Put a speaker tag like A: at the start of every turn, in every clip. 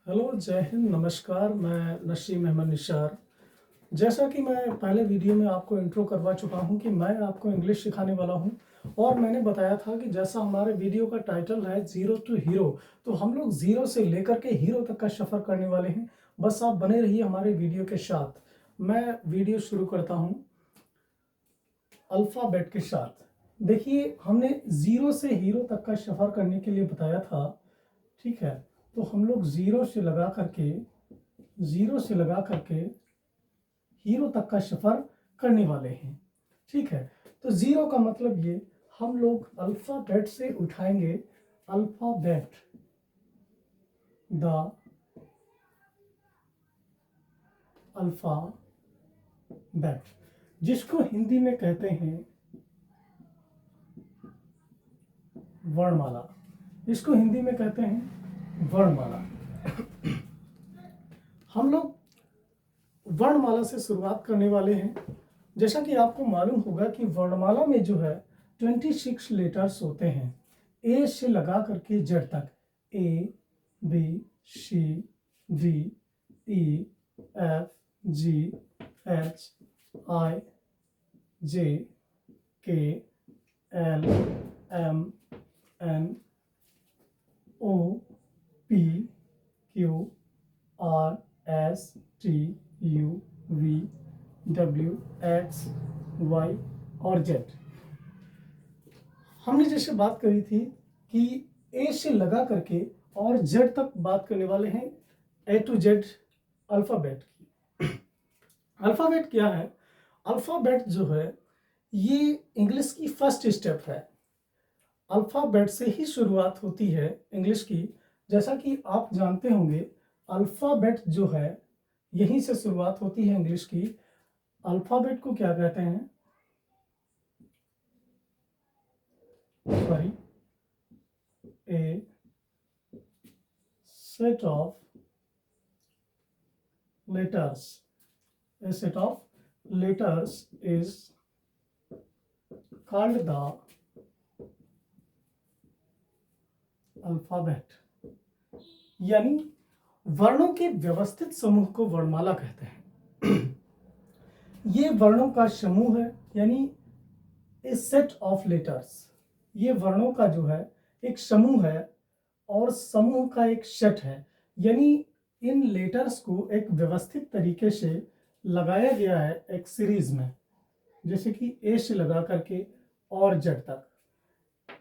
A: Hello, जय हिंद, नमस्कार। मैं नसीम अहमद निशार। जैसा कि मैं पहले वीडियो में आपको इंट्रो करवा चुका हूं कि मैं आपको इंग्लिश सिखाने वाला हूं और मैंने बताया था कि जैसा हमारे वीडियो का टाइटल है ज़ीरो टू हीरो, तो हम लोग ज़ीरो से लेकर के हीरो तक का सफ़र करने वाले हैं। बस आप बने रहिए हमारे वीडियो के साथ। मैं वीडियो शुरू करता हूँ अल्फ़ाबेट के साथ। देखिए, हमने ज़ीरो से हीरो तक का सफ़र करने के लिए बताया था, ठीक है। तो हम लोग ज़ीरो से लगा करके हीरो तक का सफ़र करने वाले हैं, ठीक है। तो ज़ीरो का मतलब ये, हम लोग अल्फ़ाबेट से उठाएंगे अल्फ़ाबेट, द अल्फ़ाबेट, जिसको हिंदी में कहते हैं वर्णमाला। इसको हिंदी में कहते हैं वर्णमाला। हम लोग वर्णमाला से शुरुआत करने वाले हैं। जैसा कि आपको मालूम होगा कि वर्णमाला में जो है 26 लेटर्स होते हैं, ए से लगा करके जेड तक। A, B, C, D, E, F, G, H, I, J, K, L, M, N, O, P, Q, R, S, T, U, V, W, X, Y और जेड। हमने जैसे बात करी थी कि ए से लगा करके और जेड तक बात करने वाले हैं, ए टू जेड अल्फ़ाबेट की। अल्फ़ाबेट क्या है? अल्फ़ाबेट जो है ये इंग्लिश की फर्स्ट स्टेप है। अल्फ़ाबेट से ही शुरुआत होती है इंग्लिश की। जैसा कि आप जानते होंगे, अल्फ़ाबेट जो है यहीं से शुरुआत होती है इंग्लिश की। अल्फ़ाबेट को क्या कहते हैं? Sorry, A set of letters. A set of letters is called the alphabet. यानी वर्णों के व्यवस्थित समूह को वर्णमाला कहते हैं। ये वर्णों का समूह है, यानी ए सेट ऑफ लेटर्स। ये वर्णों का जो है एक समूह है और समूह का एक सेट है, यानी इन लेटर्स को एक व्यवस्थित तरीके से लगाया गया है एक सीरीज में। जैसे कि ए से लगा करके और जेड तक,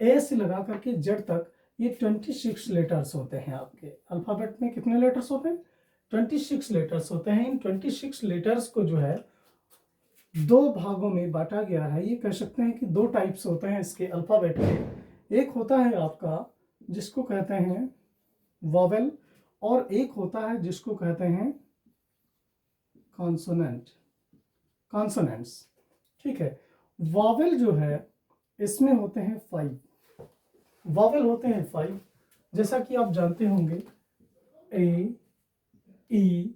A: ए से लगा करके जेड तक ये 26 लेटर्स होते हैं। आपके अल्फ़ाबेट में कितने लेटर्स होते हैं? 26 लेटर्स होते हैं। इन 26 लेटर्स को जो है दो भागों में बांटा गया है। ये कह सकते हैं कि दो टाइप्स होते हैं इसके अल्फ़ाबेट के। एक होता है आपका जिसको कहते हैं वॉवेल, और एक होता है जिसको कहते हैं कॉन्सोनेंट, कॉन्सोनेंट्स, ठीक है। वॉवेल जो है इसमें होते हैं 5, वॉवेल होते हैं 5। जैसा कि आप जानते होंगे, ए, ई,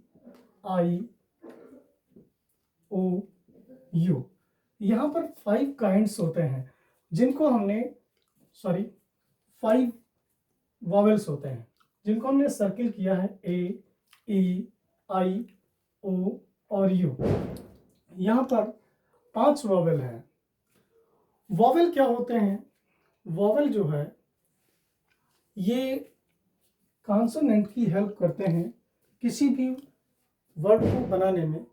A: आई, ओ, यू। यहाँ पर 5 काइंड्स होते हैं जिनको हमने, सॉरी, 5 वॉवेल्स होते हैं जिनको हमने सर्किल किया है, ए, ई, आई, ओ और यू। यहाँ पर 5 वॉवेल हैं। वॉवेल क्या होते हैं? वॉवेल जो है ये कॉन्सोनेंट की हेल्प करते हैं किसी भी वर्ड को बनाने में,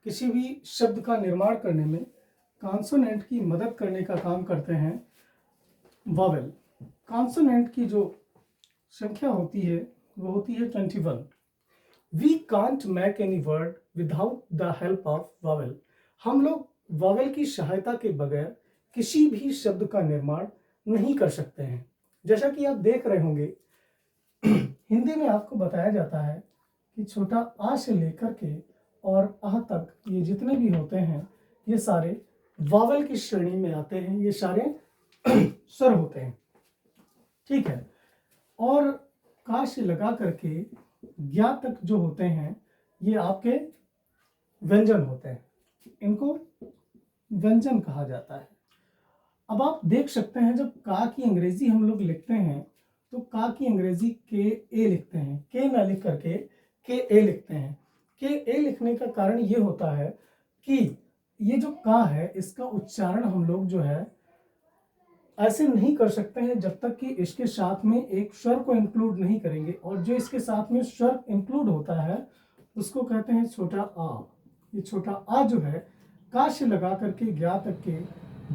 A: किसी भी शब्द का निर्माण करने में कॉन्सोनेंट की मदद करने का काम करते हैं वॉवेल। कॉन्सोनेंट की जो संख्या होती है वो होती है 21। We can't make any word without the help of vowel. हम लोग वॉवेल की सहायता के बगैर किसी भी शब्द का निर्माण नहीं कर सकते हैं। जैसा कि आप देख रहे होंगे, हिंदी में आपको बताया जाता है कि छोटा आ से लेकर के और आह तक ये जितने भी होते हैं ये सारे वॉवेल की श्रेणी में आते हैं। ये सारे स्वर होते हैं, ठीक है। और का से लगा करके ज्ञा तक जो होते हैं ये आपके व्यंजन होते हैं। इनको व्यंजन कहा जाता है। अब आप देख सकते हैं, जब का की अंग्रेजी हम लोग लिखते हैं तो का की अंग्रेजी के ए लिखते हैं, के ना लिख करके के ए लिखते हैं। के ए लिखने का कारण ये होता है कि ये जो का है इसका उच्चारण हम लोग जो है ऐसे नहीं कर सकते हैं जब तक कि इसके साथ में एक स्वर को इंक्लूड नहीं करेंगे, और जो इसके साथ में स्वर इंक्लूड होता है उसको कहते हैं छोटा आ। ये छोटा आ जो है का से लगा करके ज्ञा तक के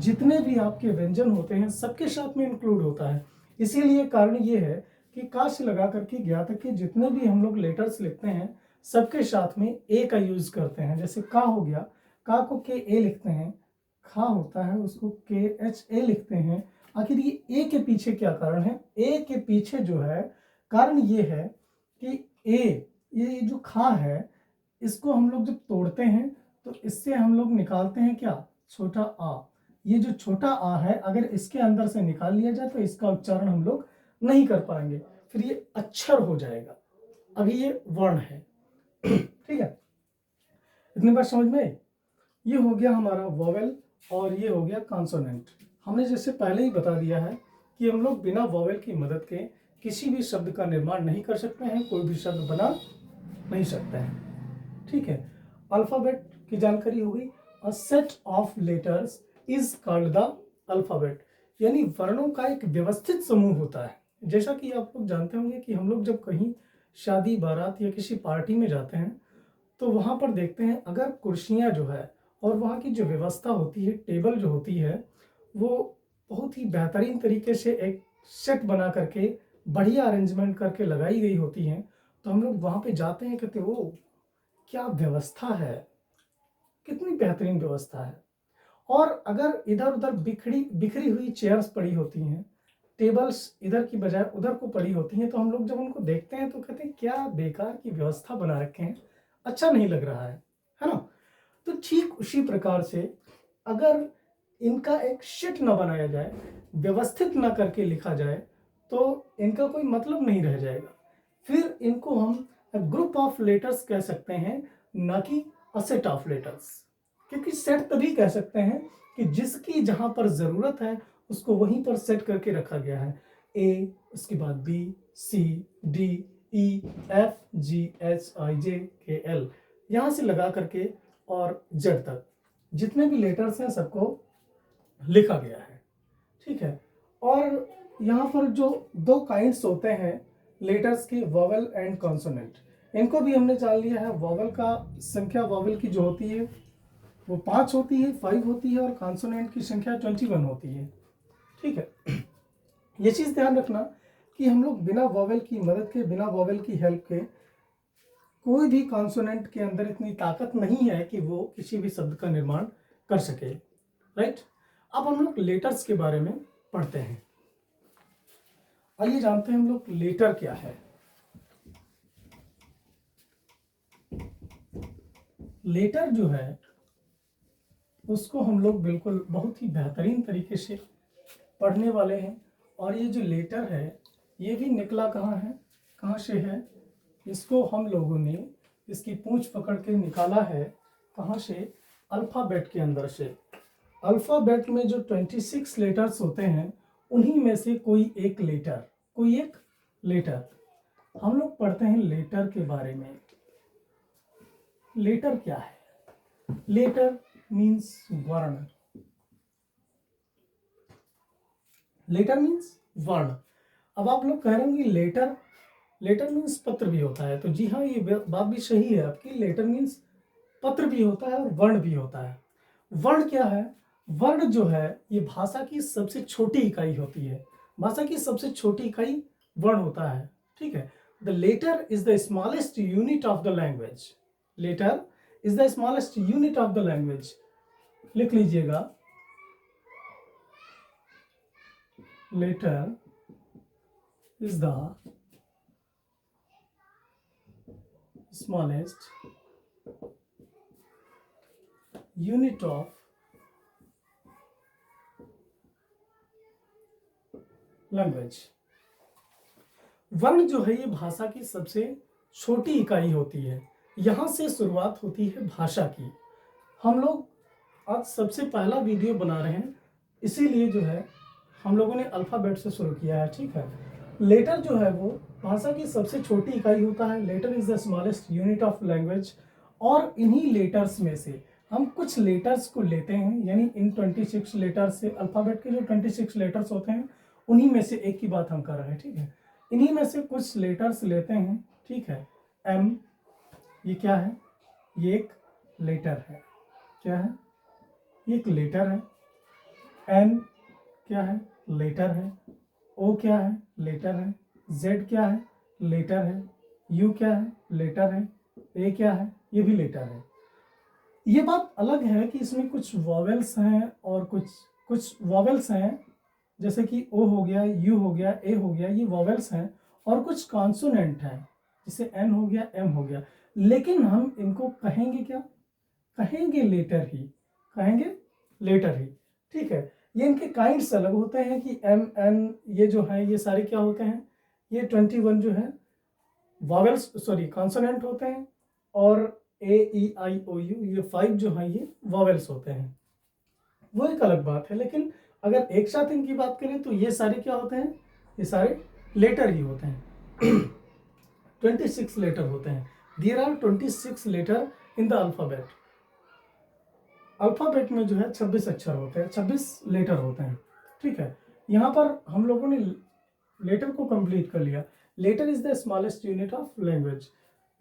A: जितने भी आपके व्यंजन होते हैं सबके साथ में इंक्लूड होता है। इसीलिए कारण ये है कि का से लगा करके ज्ञा तक के जितने भी हम लोग लेटर्स लिखते हैं सबके साथ में ए का यूज करते हैं। जैसे का हो गया, का को के ए लिखते हैं, खा होता है उसको के एच ए लिखते हैं। आखिर ये ए के पीछे क्या कारण है? ए के पीछे जो है कारण ये है कि ये जो खा है इसको हम लोग जब तोड़ते हैं तो इससे हम लोग निकालते हैं क्या? छोटा आ। ये जो छोटा आ है अगर इसके अंदर से निकाल लिया जाए तो इसका उच्चारण हम लोग नहीं कर पाएंगे, फिर ये अक्षर हो जाएगा। अभी ये वर्ण है। ठीक है, इतनी बात समझ में? ये हो गया हमारा वोवेल और ये हो गया कॉन्सोनेंट। हमने जैसे पहले ही बता दिया है कि हम लोग बिना वोवेल की मदद के किसी भी शब्द का निर्माण नहीं कर सकते हैं, कोई भी शब्द बना नहीं सकते हैं। ठीक है, अल्फाबेट की जानकारी हो गई। A set of letters is called the alphabet, यानी वर्णों का एक व्यवस्थित समूह होता है। जैसा कि आप लोग जानते होंगे कि हम लोग जब कहीं शादी बारात या किसी पार्टी में जाते हैं तो वहाँ पर देखते हैं अगर कुर्सियाँ जो है और वहाँ की जो व्यवस्था होती है, टेबल जो होती है, वो बहुत ही बेहतरीन तरीके से एक सेट बना करके बढ़िया अरेंजमेंट करके लगाई गई होती हैं, तो हम लोग वहाँ पे जाते हैं, कहते वो क्या व्यवस्था है, कितनी बेहतरीन व्यवस्था है। और अगर इधर उधर बिखरी हुई चेयर्स पड़ी होती हैं, टेबल्स इधर की बजाय उधर को पड़ी होती हैं, तो हम लोग जब उनको देखते हैं तो कहते हैं क्या बेकार की व्यवस्था बना रखे हैं, अच्छा नहीं लग रहा है ना। तो ठीक उसी प्रकार से अगर इनका एक शीट न बनाया जाए, व्यवस्थित न करके लिखा जाए, तो इनका कोई मतलब नहीं रह जाएगा। फिर इनको हम ग्रुप ऑफ लेटर्स कह सकते हैं, न कि अ सेट ऑफ लेटर्स। क्योंकि सेट तभी कह सकते हैं कि जिसकी जहां पर जरूरत है उसको वहीं पर सेट करके रखा गया है। ए, उसके बाद B, C, D, E, F, G, H, I, J, K, L, यहां से लगा करके और जेड तक जितने भी लेटर्स हैं सबको लिखा गया है। ठीक है, और यहाँ पर जो दो काइंड्स होते हैं लेटर्स के, वोवेल एंड कॉन्सोनेंट, इनको भी हमने जान लिया है। वोवेल का संख्या वोवेल की जो होती है वो 5 होती है, 5 होती है, और कॉन्सोनेंट की संख्या 21 होती है। ठीक है, ये चीज़ ध्यान रखना कि हम लोग बिना वोवेल की मदद के, बिना वोवेल की हेल्प के कोई भी कॉन्सोनेंट के अंदर इतनी ताकत नहीं है कि वो किसी भी शब्द का निर्माण कर सके। राइट, अब हम लोग लेटर्स के बारे में पढ़ते हैं। आइए जानते हैं हम लोग लेटर क्या है। लेटर जो है उसको हम लोग बिल्कुल बहुत ही बेहतरीन तरीके से पढ़ने वाले हैं। और ये जो लेटर है ये भी निकला कहाँ है, कहाँ से है, इसको हम लोगों ने इसकी पूंछ पकड़ के निकाला है कहाँ से, अल्फ़ाबेट के अंदर से। अल्फ़ाबेट में जो 26 लेटर्स होते हैं उन्हीं में से कोई एक लेटर हम लोग पढ़ते हैं। लेटर के बारे में, लेटर क्या है? लेटर मीन्स वर्ण। लेटर मीन्स वर्ण। अब आप लोग कह रहे होंगे लेटर मीन्स पत्र भी होता है, तो जी हाँ, ये बात भी सही है आपकी। लेटर मीन्स पत्र भी होता है और वर्ण भी होता है। वर्ण क्या है? वर्ण जो है ये भाषा की सबसे छोटी इकाई होती है। भाषा की सबसे छोटी इकाई वर्ण होता है। ठीक है, the letter is the smallest unit of the language. Letter is the smallest unit of the language. लिख लीजिएगा, letter is the smallest unit of language। वर्ण जो है ये भाषा की सबसे छोटी इकाई होती है। यहाँ से शुरुआत होती है भाषा की। हम लोग आज सबसे पहला वीडियो बना रहे हैं, इसीलिए जो है हम लोगों ने अल्फ़ाबेट से शुरू किया है। ठीक है, लेटर जो है वो भाषा की सबसे छोटी इकाई होता है। Letter is the smallest unit of language. और इन्हीं लेटर्स में से हम कुछ लेटर्स को लेते हैं, यानी इन 26 लेटर्स से, अल्फ़ाबेट के जो 26 लेटर्स होते हैं उन्हीं में से एक की बात हम कर रहे हैं, ठीक है। इन्हीं में से कुछ लेटर्स लेते हैं, ठीक है। एम, ये क्या है? ये एक लेटर है। क्या है? ये एक लेटर है। एन क्या है? लेटर है। ओ क्या है? लेटर है। जेड क्या है? लेटर है। यू क्या है? लेटर है। ए क्या है? ये भी लेटर है। ये बात अलग है कि इसमें कुछ वॉवेल्स हैं और कुछ वॉवेल्स हैं, जैसे कि ओ हो गया, यू हो गया, ए हो गया, ये वॉवेल्स हैं। और कुछ कॉन्सोनेंट हैं, जैसे एन हो गया, एम हो गया। लेकिन हम इनको कहेंगे क्या? कहेंगे लेटर ही। कहेंगे लेटर ही, ठीक है। ये इनके काइंड्स अलग होते हैं कि एम, एन, ये जो है ये सारे क्या होते हैं? ये 21 जो है वॉवेल्स, सॉरी कॉन्सोनेंट होते हैं। और ए, ई, आई, ओ, यू, ये 5 जो है ये वॉवेल्स होते हैं। वो एक अलग बात है। लेकिन अगर एक साथ इनकी बात करें तो ये सारे क्या होते हैं? ये सारे लेटर ही होते हैं। 26 लेटर होते हैं। There are 26 letter in the alphabet. Alphabet में जो है 26 अक्षर होते हैं, 26 लेटर होते हैं, ठीक है। यहाँ पर हम लोगों ने लेटर को कंप्लीट कर लिया। Letter is the smallest unit of language.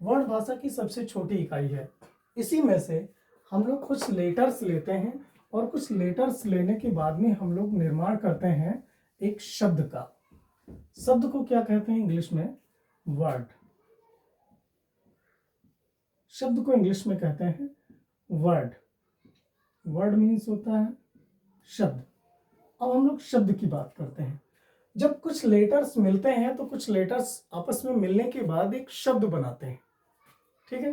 A: वर्ण भाषा की सबसे छोटी इकाई है। इसी में से हम लोग कुछ लेटर्स लेते हैं और कुछ लेटर्स लेने के बाद में हम लोग निर्माण करते हैं एक शब्द का। शब्द को क्या कहते हैं इंग्लिश में? वर्ड। शब्द को इंग्लिश में कहते हैं वर्ड। वर्ड मीन्स होता है शब्द। अब हम लोग शब्द की बात करते हैं। जब कुछ लेटर्स मिलते हैं तो कुछ लेटर्स आपस में मिलने के बाद एक शब्द बनाते हैं, ठीक है।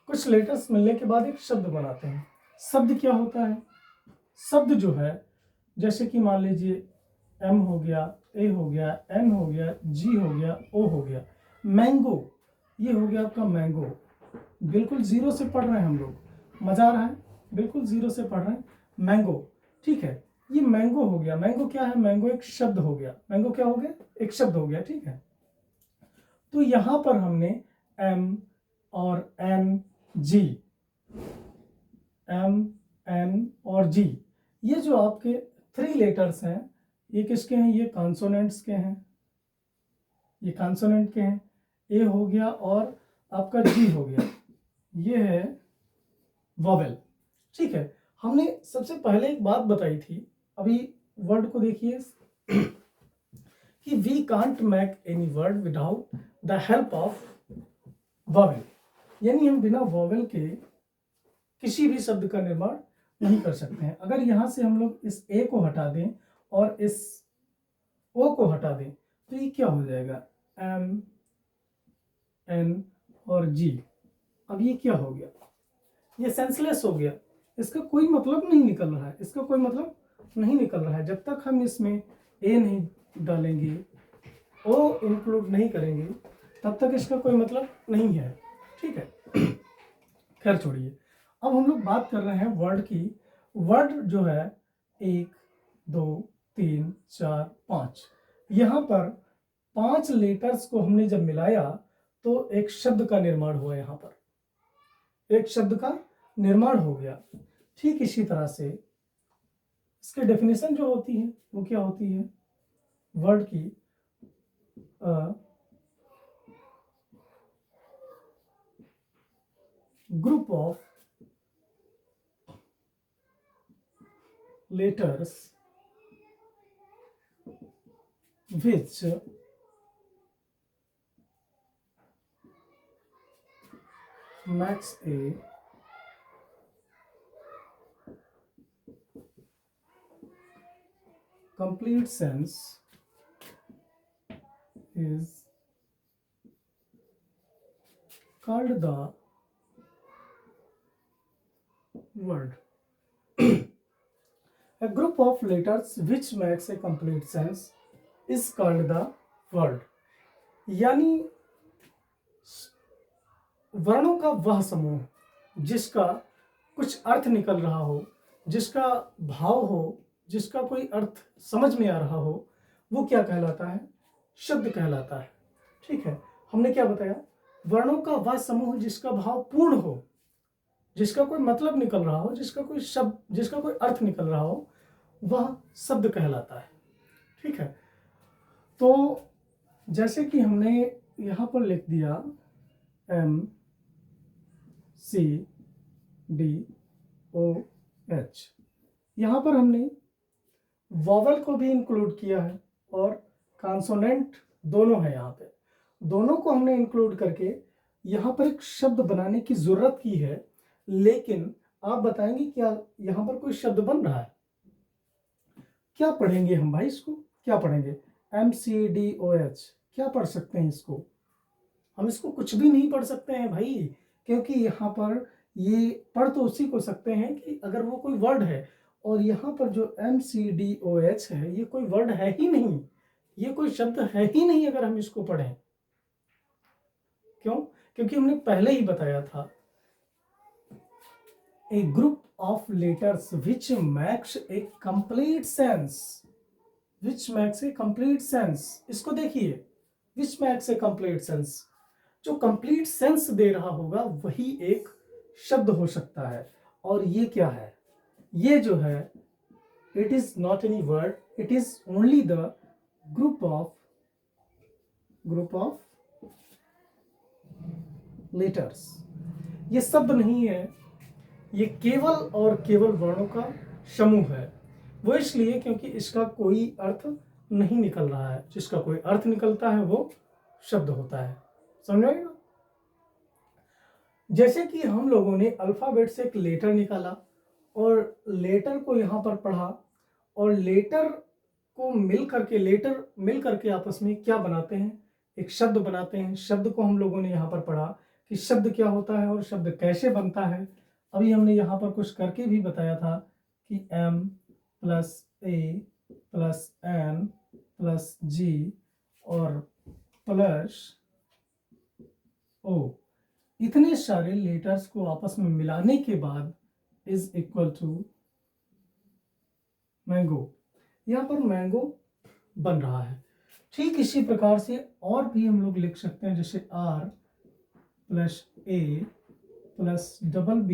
A: कुछ लेटर्स मिलने के बाद एक शब्द बनाते हैं। शब्द क्या होता है? शब्द जो है, जैसे कि मान लीजिए एम हो गया, ए हो गया, एन हो गया, जी हो गया, ओ हो गया। मैंगो, ये हो गया आपका मैंगो। बिल्कुल जीरो से पढ़ रहे हैं हम लोग, मजा आ रहा है, बिल्कुल जीरो से पढ़ रहे हैं। मैंगो, ठीक है। ये मैंगो हो गया। मैंगो क्या है? मैंगो एक शब्द हो गया। मैंगो क्या हो गया? एक शब्द हो गया, ठीक है। तो यहां पर हमने एम और एन, जी, एम, एन और जी, ये जो आपके 3 लेटर्स हैं, ये किसके हैं? ये कॉन्सोनेंट्स के हैं। ये कॉन्सोनेंट के हैं। ए हो गया और आपका जी हो गया, ये है वॉवेल, ठीक है। हमने सबसे पहले एक बात बताई थी, अभी वर्ड को देखिए, कि we can't make any word without the help of vowel. यानी हम बिना वॉवेल के किसी भी शब्द का निर्माण नहीं कर सकते हैं। अगर यहां से हम लोग इस ए को हटा दें और इस ओ को हटा दें तो ये क्या हो जाएगा? एम, एन और जी। अब ये क्या हो गया? ये सेंसलेस हो गया। इसका कोई मतलब नहीं निकल रहा है, इसका कोई मतलब नहीं निकल रहा है। जब तक हम इसमें ए नहीं डालेंगे, ओ इंक्लूड नहीं करेंगे, तब तक इसका कोई मतलब नहीं है, ठीक है। खैर छोड़िए, अब हम लोग बात कर रहे हैं वर्ड की। वर्ड जो है 1, 2, 3, 4, 5, यहाँ पर 5 लेटर्स को हमने जब मिलाया तो एक शब्द का निर्माण हुआ। यहाँ पर एक शब्द का निर्माण हो गया। ठीक इसी तरह से इसकी डेफिनेशन जो होती है वो क्या होती है? वर्ड की group of letters which makes a complete sense is called the word. A group of letters which makes a complete sense is called the word. यानी वर्णों का वह समूह जिसका कुछ अर्थ निकल रहा हो, जिसका भाव हो, जिसका कोई अर्थ समझ में आ रहा हो, वो क्या कहलाता है? शब्द कहलाता है। ठीक है, हमने क्या बताया, वर्णों का वह समूह जिसका भाव पूर्ण हो, जिसका कोई मतलब निकल रहा हो, जिसका कोई शब्द, जिसका कोई अर्थ निकल रहा हो, वह शब्द कहलाता है। ठीक है, तो जैसे कि हमने यहां पर लिख दिया M C D O H, यहां पर हमने वॉवल को भी इंक्लूड किया है और कॉन्सोनेंट दोनों है। यहाँ पे दोनों को हमने इंक्लूड करके यहाँ पर एक शब्द बनाने की जरूरत की है। लेकिन आप बताएंगे क्या यहाँ पर कोई शब्द बन रहा है? क्या पढ़ेंगे हम भाई इसको? क्या पढ़ेंगे? MCDOH क्या पढ़ सकते हैं इसको? हम इसको कुछ भी नहीं पढ़ सकते हैं भाई, क्योंकि यहाँ पर ये पढ़ तो उसी को सकते हैं कि अगर वो कोई वर्ड है, और यहाँ पर जो MCDOH है ये कोई वर्ड है ही नहीं, ये कोई शब्द है ही नहीं अगर हम इसको पढ़ें। क्यों? क्योंकि हमने पहले ही बताया था, a group of letters which makes a complete sense, which makes a complete sense. इसको देखिए, which makes a complete sense, जो कंप्लीट सेंस दे रहा होगा वही एक शब्द हो सकता है। और ये क्या है? ये जो है, it is not any word, it is only the group of letters. ये शब्द नहीं है, ये केवल और केवल वर्णों का समूह है। वो इसलिए क्योंकि इसका कोई अर्थ नहीं निकल रहा है, जिसका कोई अर्थ निकलता है वो शब्द होता है। समझ आएगा? जैसे कि हम लोगों ने अल्फाबेट से एक लेटर निकाला और लेटर को यहाँ पर पढ़ा, और लेटर मिल करके आपस में क्या बनाते हैं? एक शब्द बनाते हैं। शब्द को हम लोगों ने यहाँ पर पढ़ा कि शब्द क्या होता है और शब्द कैसे बनता है। अभी हमने यहाँ पर कुछ करके भी बताया था कि M + A + N + G और +O, इतने सारे लेटर्स को आपस में मिलाने के बाद इज इक्वल टू मैंगो। यहाँ पर मैंगो बन रहा है। ठीक इसी प्रकार से और भी हम लोग लिख सकते हैं, जैसे R + A + BB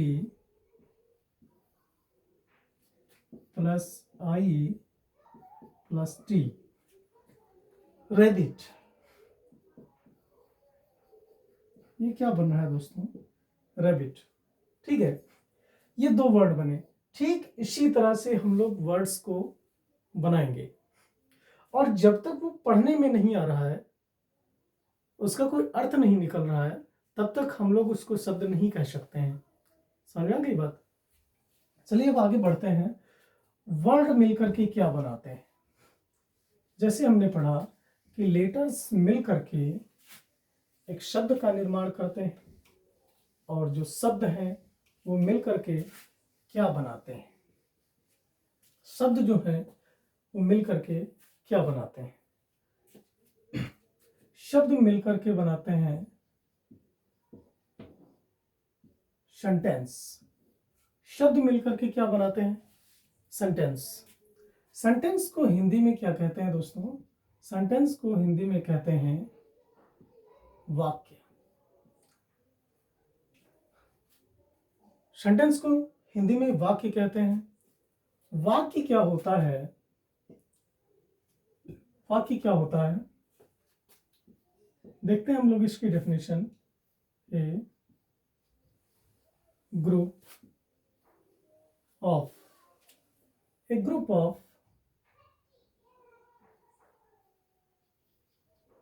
A: + I + T, rebate. ये क्या बन रहा है दोस्तों? रेबिट। ठीक है, ये दो वर्ड बने। ठीक इसी तरह से हम लोग वर्ड्स को बनाएंगे, और जब तक वो पढ़ने में नहीं आ रहा है, उसका कोई अर्थ नहीं निकल रहा है, तब तक हम लोग उसको शब्द नहीं कह सकते हैं। समझ आ गई बात? चलिए अब आगे बढ़ते हैं। वर्ड मिलकर के क्या बनाते हैं? जैसे हमने पढ़ा कि लेटर्स मिल करके एक शब्द का निर्माण करते हैं, और जो शब्द हैं वो मिल करके क्या बनाते हैं? शब्द जो है वो मिल करके क्या बनाते हैं? शब्द मिलकर के बनाते हैं सेंटेंस। शब्द मिलकर के क्या बनाते हैं? सेंटेंस। सेंटेंस को हिंदी में क्या कहते हैं दोस्तों? सेंटेंस को हिंदी में कहते हैं वाक्य। सेंटेंस को हिंदी में वाक्य कहते हैं। वाक्य क्या होता है? वाक्य क्या होता है? देखते हैं हम लोग इसकी definition. A group of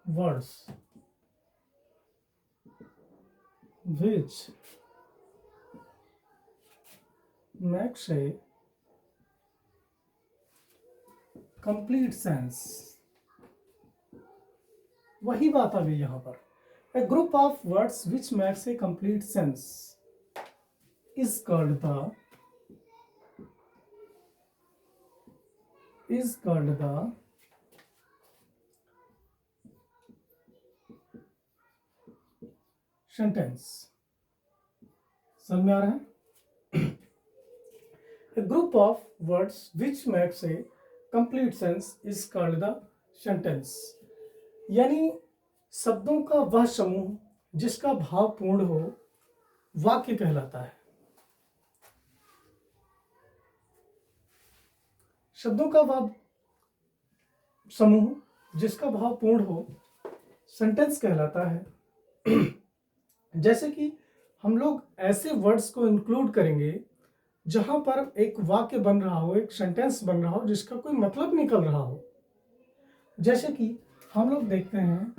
A: words which makes a complete sense। वही बात आ गई यहाँ पर। A group of words which makes a complete sense is called the sentence। समझ में आ रहा है? A group of words which makes a complete sense is called the sentence। यानी शब्दों का वह समूह जिसका भाव पूर्ण हो वाक्य कहलाता है। शब्दों का वह समूह जिसका भाव पूर्ण हो सेंटेंस कहलाता है। जैसे कि हम लोग ऐसे वर्ड्स को इंक्लूड करेंगे जहां पर एक वाक्य बन रहा हो, एक सेंटेंस बन रहा हो जिसका कोई मतलब निकल रहा हो। जैसे कि हम लोग देखते हैं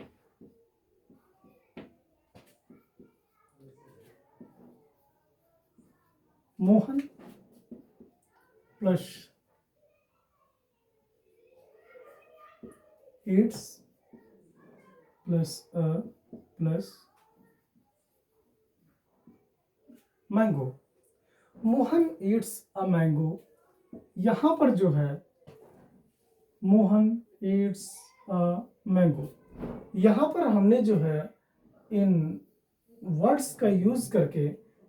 A: Mohan plus Yeats plus mango. Mohan Yeats a mango, यहां पर जो है मोहन ईट्स अ मैंगो, यहां पर हमने जो है इन वर्ड्स का यूज करके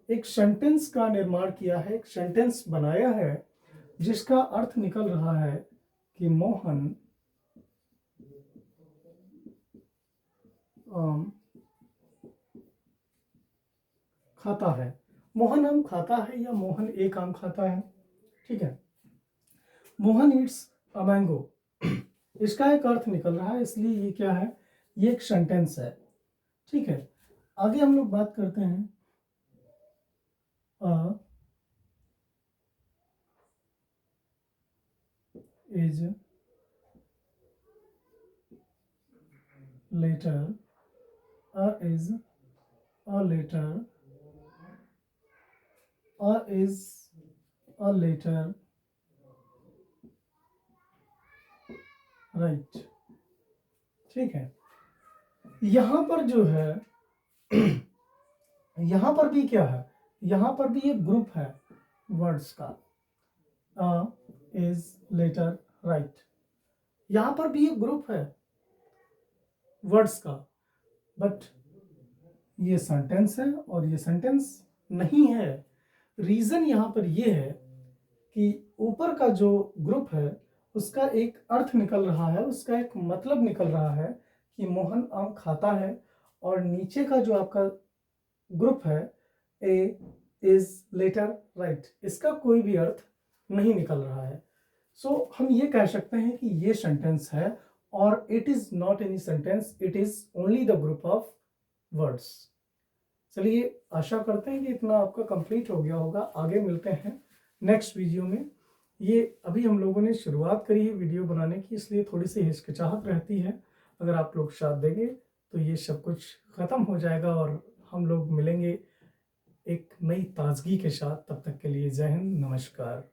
A: एक सेंटेंस का निर्माण किया है, एक सेंटेंस बनाया है जिसका अर्थ निकल रहा है कि मोहन आम खाता है। मोहन आम खाता है या मोहन एक आम खाता है। ठीक है, मोहन ईट्स अ मैंगो, इसका एक अर्थ निकल रहा है, इसलिए ये क्या है, ये एक सेंटेंस है। ठीक है, आगे हम लोग बात करते हैं is letter, is a letter, is a letter, right। ठीक है, यहां पर जो है यहां पर भी क्या है, यहां पर भी एक ग्रुप है वर्ड्स का, इज लेटर राइट, यहां पर भी एक ग्रुप है वर्ड्स का, बट ये सेंटेंस है और ये सेंटेंस नहीं है। रीजन यहां पर ये है कि ऊपर का जो ग्रुप है उसका एक अर्थ निकल रहा है, उसका एक मतलब निकल रहा है कि मोहन आम खाता है, और नीचे का जो आपका ग्रुप है ए इज लेटर राइट, इसका कोई भी अर्थ नहीं निकल रहा है। सो हम ये कह सकते हैं कि ये सेंटेंस है, और it is not any sentence, it is only the group of words. चलिए, आशा करते हैं कि इतना आपका कंप्लीट हो गया होगा। आगे मिलते हैं नेक्स्ट वीडियो में। ये अभी हम लोगों ने शुरुआत करी है वीडियो बनाने की, इसलिए थोड़ी सी हिचकिचाहट रहती है। अगर आप लोग साथ देंगे तो ये सब कुछ ख़त्म हो जाएगा और हम लोग मिलेंगे एक नई ताजगी के साथ। तब तक के लिए जय हिंद, नमस्कार।